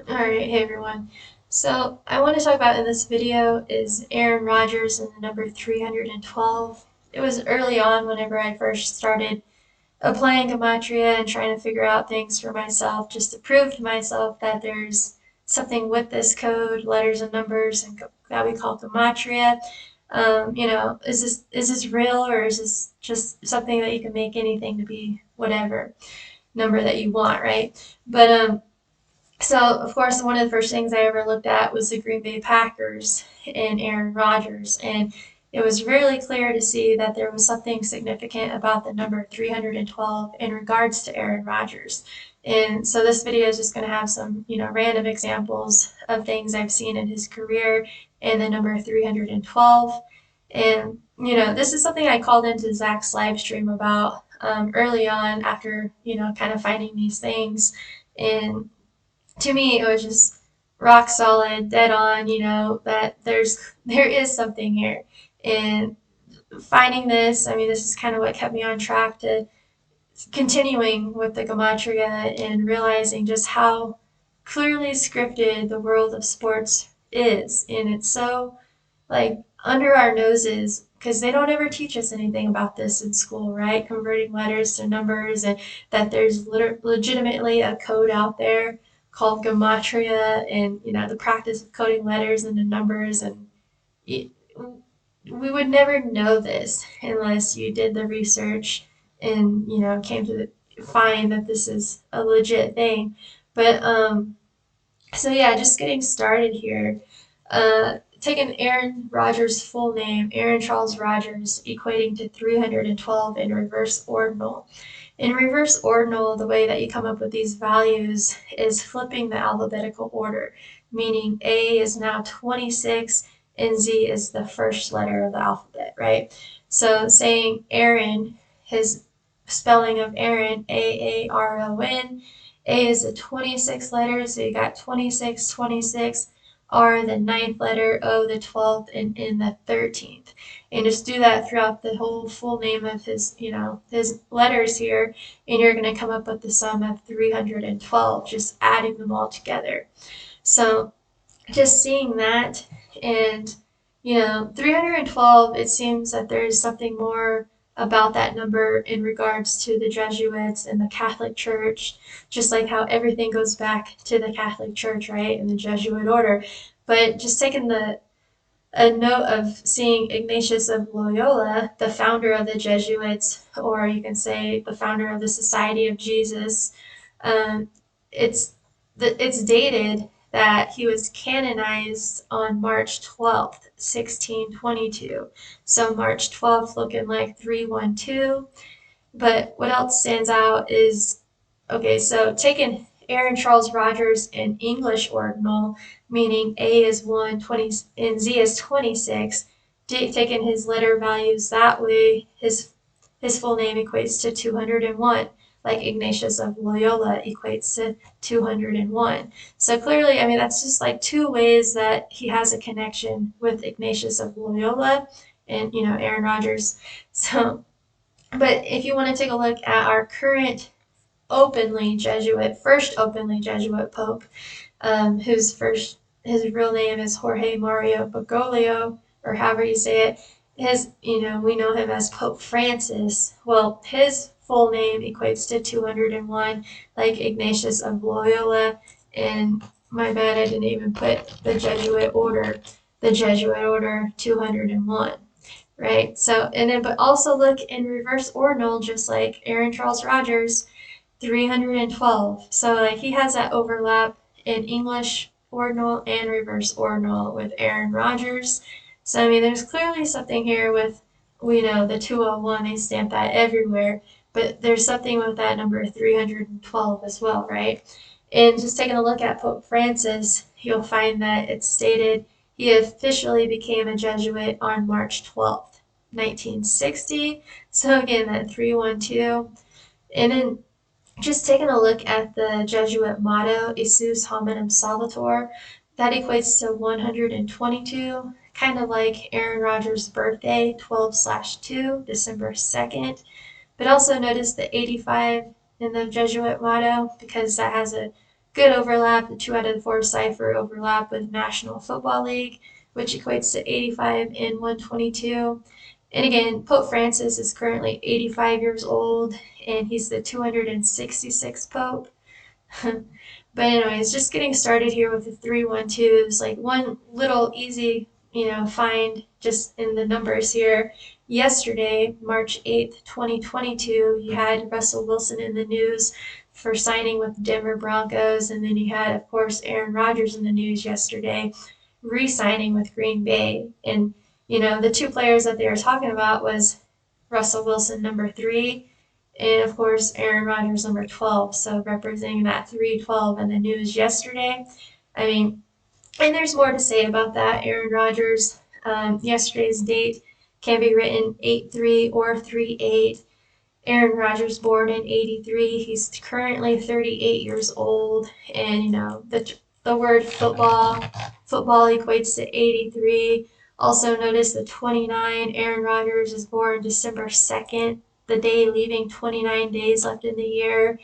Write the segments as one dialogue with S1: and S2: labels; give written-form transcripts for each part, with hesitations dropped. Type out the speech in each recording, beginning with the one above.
S1: Alright, hey everyone. So I want to talk about in this video is Aaron Rodgers and the number 312. It was early on whenever I first started applying Gematria and trying to figure out things for myself just to prove to myself that there's something with this code, letters and numbers, and that we call Gematria. Is this real or is this just something that you can make anything to be whatever number that you want, right? But of course, one of the first things I ever looked at was the Green Bay Packers and Aaron Rodgers, and it was really clear to see that there was something significant about the number 312 in regards to Aaron Rodgers. And so this video is just going to have some, random examples of things I've seen in his career and the number 312. And, this is something I called into Zach's live stream about early on after, kind of finding these things. And to me, it was just rock solid, dead on, that there is something here. And finding this, I mean, this is kind of what kept me on track to continuing with the Gematria and realizing just how clearly scripted the world of sports is. And it's so like under our noses because they don't ever teach us anything about this in school, right? Converting letters to numbers, and that there's legitimately a code out there called Gematria, and the practice of coding letters into numbers, and we would never know this unless you did the research and came to find that this is a legit thing. But yeah, just getting started here. Taking Aaron Rodgers' full name, Aaron Charles Rodgers, equating to 312 in reverse ordinal. In reverse ordinal, the way that you come up with these values is flipping the alphabetical order, meaning A is now 26 and Z is the first letter of the alphabet, right? So saying Aaron, his spelling of Aaron, Aaron, A is a 26 letter, so you got 26, 26. R the ninth letter, O the 12th, and N the 13th. And just do that throughout the whole full name of his letters here, and you're going to come up with the sum of 312, just adding them all together. So just seeing that, and 312, it seems that there's something more about that number in regards to the Jesuits and the Catholic Church, just like how everything goes back to the Catholic Church, right, and the Jesuit order. But just taking a note of seeing Ignatius of Loyola, the founder of the Jesuits, or you can say the founder of the Society of Jesus, um, it's it's dated that he was canonized on March 12th, 1622. So March 12th looking like 312. But what else stands out is, okay, so taking Aaron Charles Rodgers in English ordinal, meaning A is 1, 20, and Z is 26, taking his letter values that way, his full name equates to 201, like Ignatius of Loyola equates to 201. So clearly, I mean, that's just like two ways that he has a connection with Ignatius of Loyola and, Aaron Rodgers. So but if you want to take a look at our current first openly Jesuit Pope, his real name is Jorge Mario Bergoglio, or however you say it. We know him as Pope Francis. Well, his full name equates to 201, like Ignatius of Loyola. And my bad, I didn't even put the Jesuit order. The Jesuit order 201, right? So, and then, but also look in reverse ordinal, just like Aaron Charles Rodgers, 312. So, like, he has that overlap in English ordinal and reverse ordinal with Aaron Rodgers. So, I mean, there's clearly something here with, we know the 201, they stamp that everywhere, but there's something with that number 312 as well, right? And just taking a look at Pope Francis, you'll find that it's stated he officially became a Jesuit on March 12th, 1960. So again, that 312. And then just taking a look at the Jesuit motto, Isus hominum salvator, that equates to 122, kind of like Aaron Rodgers' birthday, 12/2, December 2nd. But also notice the 85 in the Jesuit motto, because that has a good overlap. The 2 out of the 4 cipher overlap with National Football League, which equates to 85 and 122. And again, Pope Francis is currently 85 years old, and he's the 266th Pope. But anyways, just getting started here with the 312s. Like one little easy, find just in the numbers here. Yesterday, March 8th, 2022, you had Russell Wilson in the news for signing with Denver Broncos, and then you had, of course, Aaron Rodgers in the news yesterday, re-signing with Green Bay. And the two players that they were talking about was Russell Wilson, number 3, and of course Aaron Rodgers, number 12. So representing that 312 in the news yesterday. I mean, and there's more to say about that. Aaron Rodgers, yesterday's date can be written 8-3 or 3-8. Aaron Rodgers, born in '83. He's currently 38 years old, and the word football equates to 83. Also notice the 29. Aaron Rodgers is born December 2nd, the day leaving 29 days left in the year.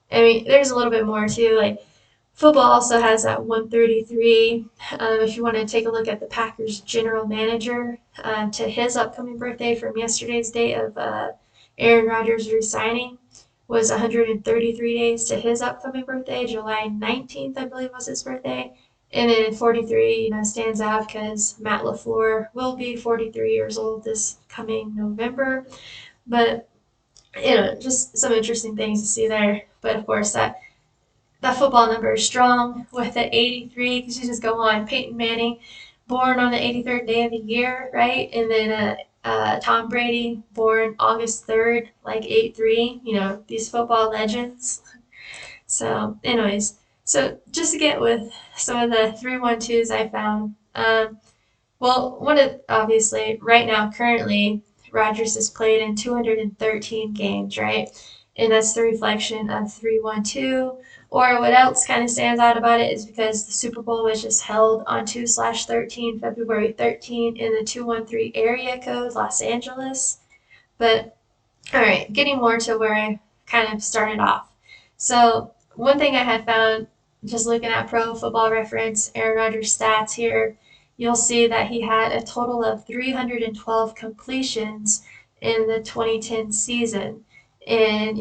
S1: I mean, there's a little bit more too. Like football also has that 133. If you want to take a look at the Packers general manager, to his upcoming birthday from yesterday's date of Aaron Rodgers resigning was 133 days to his upcoming birthday. July 19th, I believe, was his birthday. And then 43, stands out because Matt LaFleur will be 43 years old this coming November. But, just some interesting things to see there. But of course, that football number is strong with the 83, because you just go on. Peyton Manning, born on the 83rd day of the year, right? And then Tom Brady, born August 3rd, like 8-3, these football legends. So, anyways, so just to get with some of the 312s I found. Well, obviously, right now, currently, Rodgers has played in 213 games, right? And that's the reflection of 312. Or what else kind of stands out about it is because the Super Bowl was just held on 2/13, February 13, in the 213 area code, Los Angeles. But all right, getting more to where I kind of started off. So one thing I had found just looking at Pro Football Reference, Aaron Rodgers stats here, you'll see that he had a total of 312 completions in the 2010 season. And,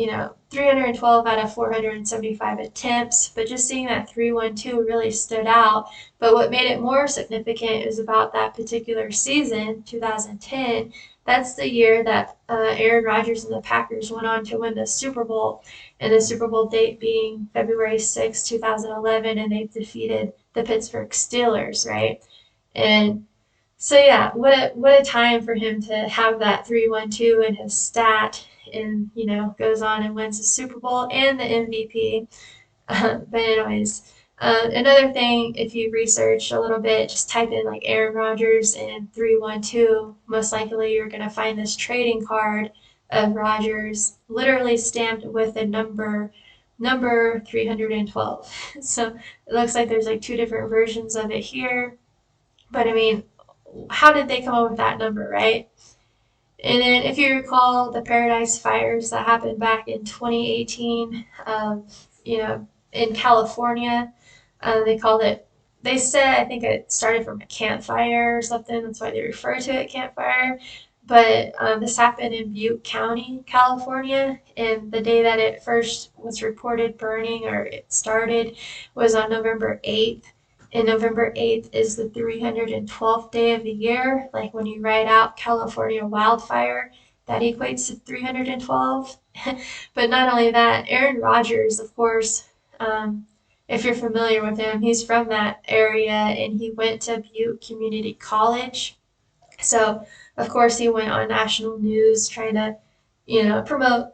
S1: 312 out of 475 attempts, but just seeing that 312 really stood out. But what made it more significant is about that particular season, 2010. That's the year that Aaron Rodgers and the Packers went on to win the Super Bowl, and the Super Bowl date being February 6, 2011, and they defeated the Pittsburgh Steelers, right? And so yeah, what a time for him to have that 312 in his stat, and goes on and wins the Super Bowl and the MVP. But anyways, another thing, if you research a little bit, just type in like Aaron Rodgers and 312. Most likely you're gonna find this trading card of Rodgers, literally stamped with the number 312. So it looks like there's like two different versions of it here. But I mean, how did they come up with that number, right? And then, if you recall, the Paradise Fires that happened back in 2018, in California, they called it, they said, I think it started from a campfire or something. That's why they refer to it campfire. But this happened in Butte County, California. And the day that it first was reported burning, or it started, was on November 8th. And November 8th is the 312th day of the year. Like when you write out California wildfire, that equates to 312. But not only that, Aaron Rodgers, of course, if you're familiar with him, he's from that area, and he went to Butte Community College. So, of course, he went on national news trying to, promote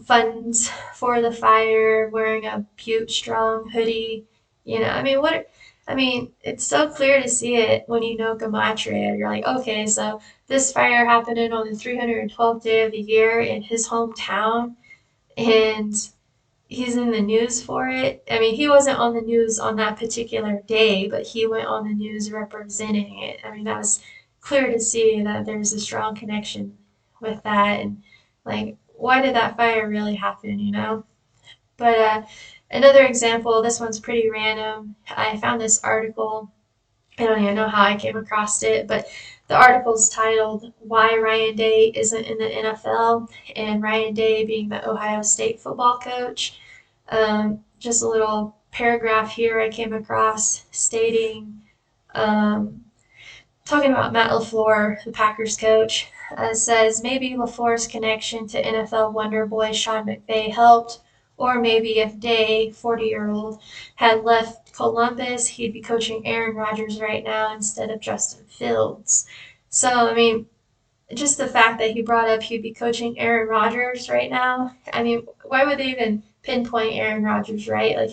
S1: funds for the fire, wearing a Butte Strong hoodie. I mean, it's so clear to see it when you know Gematria. You're like, okay, so this fire happening on the 312th day of the year in his hometown, and he's in the news for it. I mean, he wasn't on the news on that particular day, but he went on the news representing it. I mean, that was clear to see that there's a strong connection with that, and like, why did that fire really happen, But Another example, this one's pretty random. I found this article. I don't even know how I came across it, but the article's titled Why Ryan Day Isn't in the NFL, and Ryan Day being the Ohio State football coach. Just a little paragraph here I came across stating, um, talking about Matt LaFleur, the Packers coach, says maybe LaFleur's connection to NFL wonder boy Sean McVay helped, or maybe if Day, 40-year-old, had left Columbus, he'd be coaching Aaron Rodgers right now instead of Justin Fields. So, I mean, just the fact that he brought up he'd be coaching Aaron Rodgers right now. I mean, why would they even pinpoint Aaron Rodgers, right? Like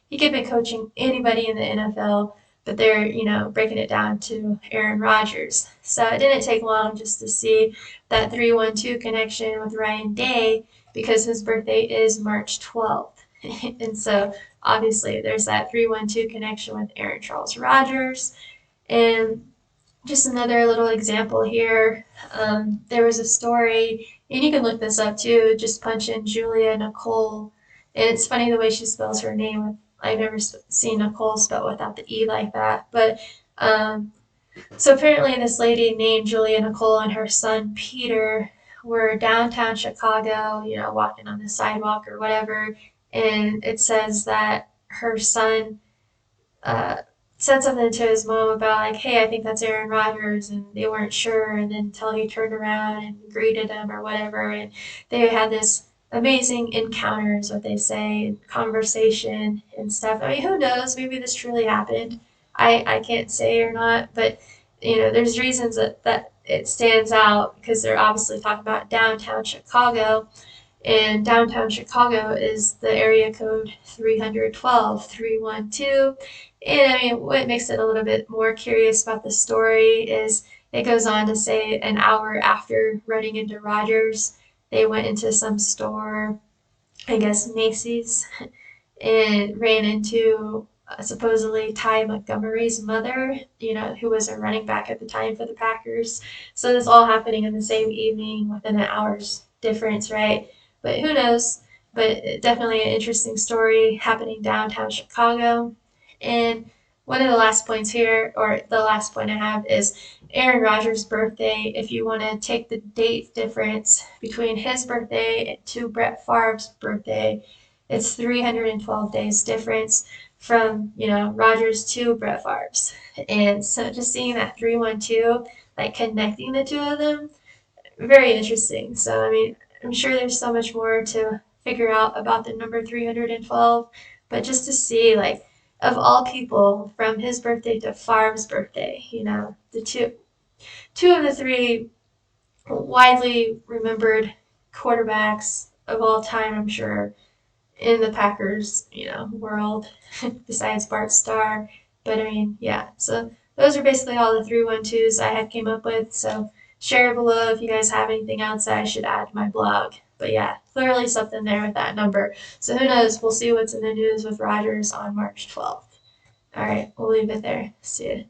S1: he could be coaching anybody in the NFL, but they're, breaking it down to Aaron Rodgers. So it didn't take long just to see that 312 connection with Ryan Day because his birthday is March 12th. And so obviously there's that 312 connection with Aaron Charles Rodgers. And just another little example here. There was a story, and you can look this up too. Just punch in Julia Nicole. And it's funny the way she spells her name. I've never seen Nicole spelled without the E like that. But so apparently, this lady named Julia Nicole and her son Peter were downtown Chicago, walking on the sidewalk or whatever. And it says that her son uh, said something to his mom about like, "Hey, I think that's Aaron Rodgers," and they weren't sure, and then until he turned around and greeted him or whatever, and they had this amazing encounter, is what they say, and conversation and stuff. I mean, who knows? Maybe this truly happened. I can't say or not, but there's reasons that it stands out because they're obviously talking about downtown Chicago, and downtown Chicago is the area code 312, 312. And I mean, what makes it a little bit more curious about the story is it goes on to say an hour after running into Rodgers, they went into some store, I guess Macy's, and ran into supposedly Ty Montgomery's mother, who was a running back at the time for the Packers. So this all happening in the same evening within an hour's difference, right? But who knows? But definitely an interesting story happening downtown Chicago. And one of the last points here, or the last point I have, is Aaron Rodgers' birthday. If you want to take the date difference between his birthday and to Brett Favre's birthday, it's 312 days difference from, Rodgers to Brett Favre's. And so just seeing that 312, like connecting the two of them, very interesting. So, I mean, I'm sure there's so much more to figure out about the number 312, but just to see, like, of all people, from his birthday to Favre's birthday, the two of the three widely remembered quarterbacks of all time, I'm sure, in the Packers, world, besides Bart Starr. But I mean, yeah. So those are basically all the 312s I had came up with. So share below if you guys have anything else that I should add to my blog. But yeah, clearly something there with that number. So who knows? We'll see what's in the news with Rodgers on March 12th. All right, we'll leave it there. See ya.